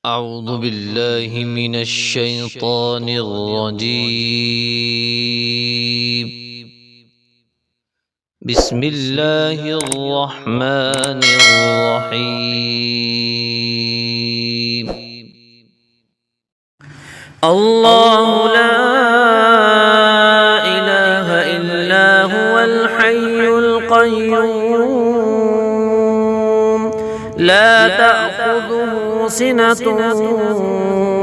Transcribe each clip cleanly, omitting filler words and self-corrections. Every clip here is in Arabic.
أعوذ بالله من الشيطان الرجيم. بسم الله الرحمن الرحيم. الله لا إله إلا هو الحي القيوم لا تأخذه سنة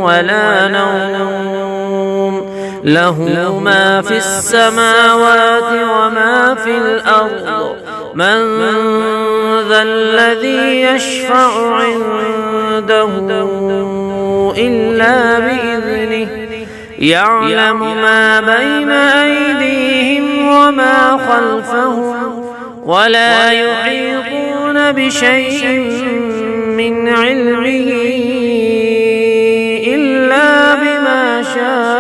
ولا نوم له ما في السماوات وما في الأرض من ذا الذي يشفع عنده إلا بإذنه يعلم ما بين أيديهم وما خلفهم ولا يحيطون بشيء من علمه إلا بما شاء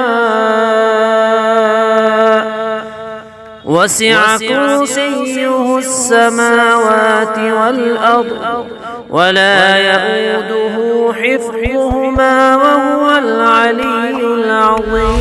وسع كرسيه السماوات والأرض ولا يئوده حفظهما وهو العلي العظيم.